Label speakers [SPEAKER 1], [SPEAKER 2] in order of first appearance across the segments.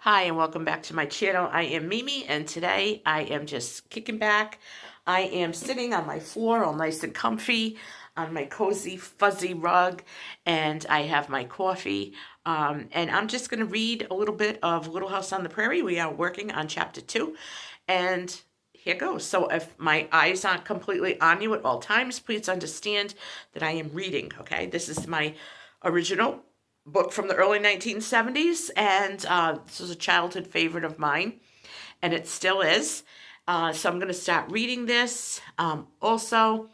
[SPEAKER 1] Hi and welcome back to my channel. I am Mimi and today I am just kicking back. I am sitting on my floor all nice and comfy on my cozy fuzzy rug and I have my coffee and I'm just going to read a little bit of Little House on the Prairie. We are working on chapter 2 and here goes. So if my eyes aren't completely on you at all times, please understand that I am reading, okay? This is my original book from the early 1970s, and this was a childhood favorite of mine, and it still is. So I'm going to start reading this. Also,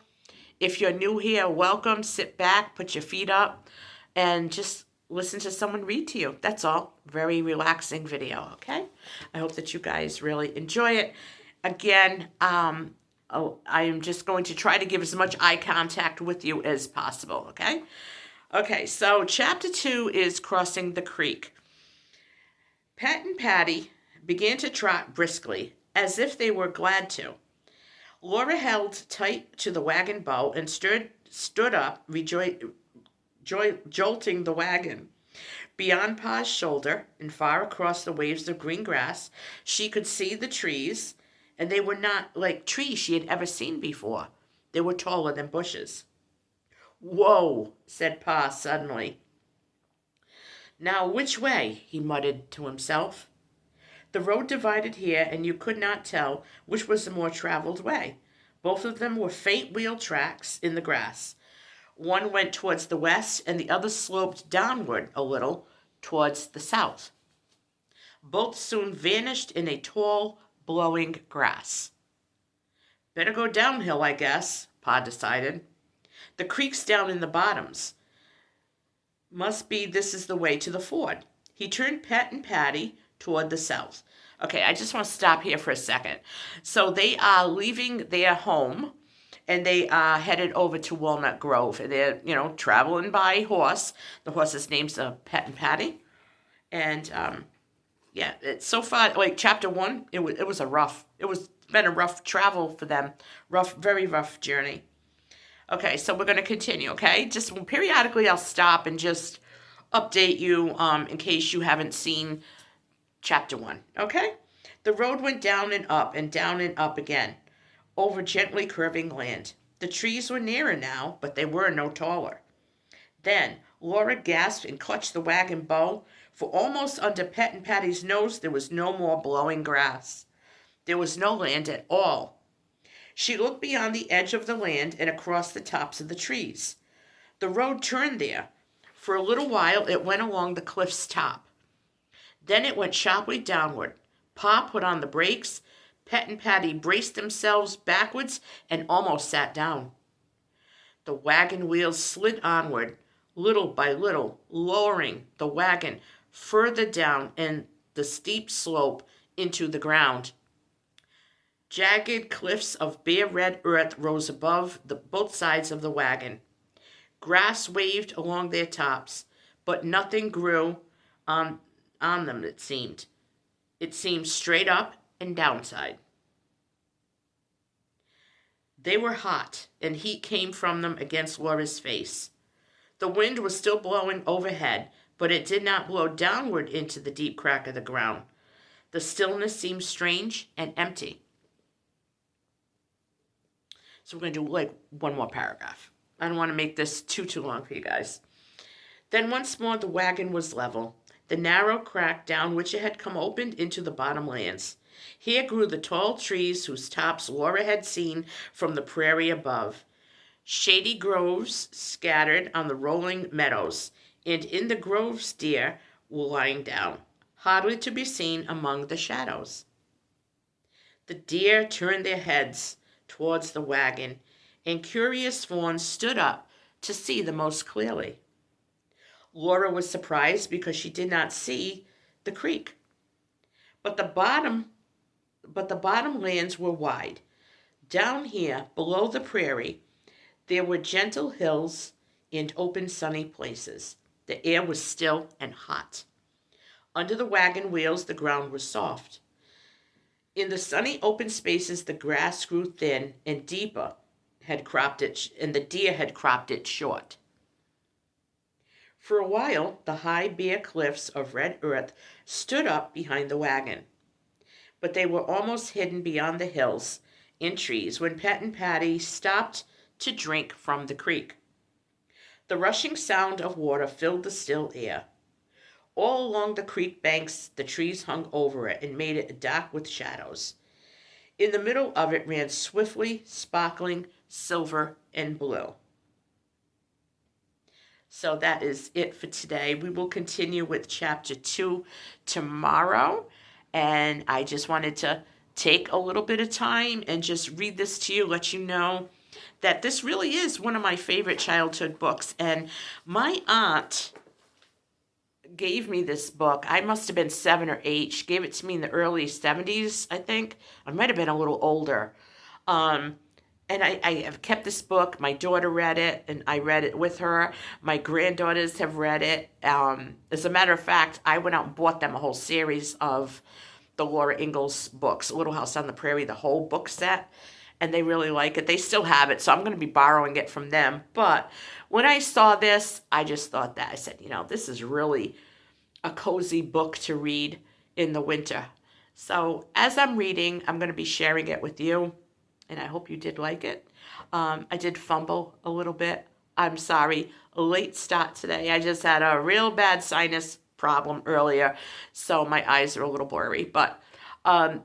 [SPEAKER 1] if you're new here, welcome. Sit back, put your feet up, and just listen to someone read to you. That's all. Very relaxing video, okay? I hope that you guys really enjoy it. Again, I am just going to try to give as much eye contact with you as possible, okay? Okay, so chapter 2 is Crossing the Creek. Pat and Patty began to trot briskly, as if they were glad to. Laura held tight to the wagon bow and stood up, jolting the wagon. Beyond Pa's shoulder, and far across the waves of green grass, she could see the trees, and they were not like trees she had ever seen before. They were taller than bushes. "Whoa," said Pa suddenly. "Now which way?" he muttered to himself. The road divided here, and you could not tell which was the more traveled way. Both of them were faint wheel tracks in the grass. One went towards the west, and the other sloped downward a little towards the south. Both soon vanished in a tall, blowing grass. "Better go downhill, I guess," Pa decided. "The creek's down in the bottoms. Must be this is the way to the ford." He turned Pet and Patty toward the south. Okay, I just want to stop here for a second. So they are leaving their home and they are headed over to Walnut Grove. And they're, traveling by horse. The horse's name's Pet and Patty. And yeah, it's so far, like chapter 1, it was been a rough travel for them. Very rough journey. Okay, so we're going to continue, okay? Just periodically I'll stop and just update you in case you haven't seen chapter 1, okay? The road went down and up again, over gently curving land. The trees were nearer now, but they were no taller. Then Laura gasped and clutched the wagon bow, for almost under Pet and Patty's nose there was no more blowing grass. There was no land at all. She looked beyond the edge of the land and across the tops of the trees. The road turned there. For a little while it went along the cliff's top. Then it went sharply downward. Pa put on the brakes. Pet and Patty braced themselves backwards and almost sat down. The wagon wheels slid onward, little by little, lowering the wagon further down in the steep slope into the ground. Jagged cliffs of bare red earth rose above both sides of the wagon. Grass waved along their tops, but nothing grew on them, it seemed. It seemed straight up and downside. They were hot, and heat came from them against Laura's face. The wind was still blowing overhead, but it did not blow downward into the deep crack of the ground. The stillness seemed strange and empty. So we're going to do like one more paragraph. I don't want to make this too long for you guys. Then once more the wagon was level. The narrow crack down which it had come opened into the bottomlands. Here grew the tall trees whose tops Laura had seen from the prairie above. Shady groves scattered on the rolling meadows, and in the groves deer were lying down, hardly to be seen among the shadows. The deer turned their heads towards the wagon, and curious fawns stood up to see the most clearly. Laura was surprised because she did not see the creek. But the bottomlands were wide. Down here, below the prairie, there were gentle hills and open sunny places. The air was still and hot. Under the wagon wheels, the ground was soft. In the sunny open spaces, the grass grew thin and deeper, and the deer had cropped it short. For a while, the high bare cliffs of red earth stood up behind the wagon, but they were almost hidden beyond the hills in trees when Pet and Patty stopped to drink from the creek. The rushing sound of water filled the still air. All along the creek banks, the trees hung over it and made it dark with shadows. In the middle of it ran swiftly, sparkling silver and blue. So that is it for today. We will continue with chapter 2 tomorrow. And I just wanted to take a little bit of time and just read this to you, let you know that this really is one of my favorite childhood books. And my aunt gave me this book. I must have been 7 or 8. She gave it to me in the early 70s, I think. I might have been a little older. And I have kept this book. My daughter read it, and I read it with her. My granddaughters have read it. As a matter of fact, I went out and bought them a whole series of the Laura Ingalls books, Little House on the Prairie, the whole book set, and they really like it. They still have it, so I'm going to be borrowing it from them. But when I saw this, I just thought that. I said, this is really a cozy book to read in the winter. So as I'm reading, I'm going to be sharing it with you, and I hope you did like it. I did fumble a little bit. I'm sorry. A late start today. I just had a real bad sinus problem earlier, so my eyes are a little blurry. But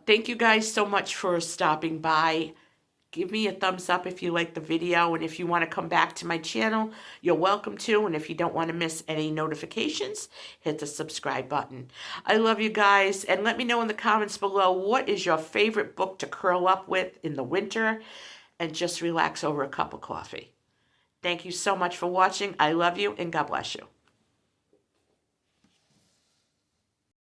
[SPEAKER 1] thank you guys so much for stopping by. Give me a thumbs up if you like the video, and if you want to come back to my channel, you're welcome to. And if you don't want to miss any notifications, hit the subscribe button. I love you guys, and let me know in the comments below, what is your favorite book to curl up with in the winter and just relax over a cup of coffee. Thank you so much for watching. I love you, and God bless you.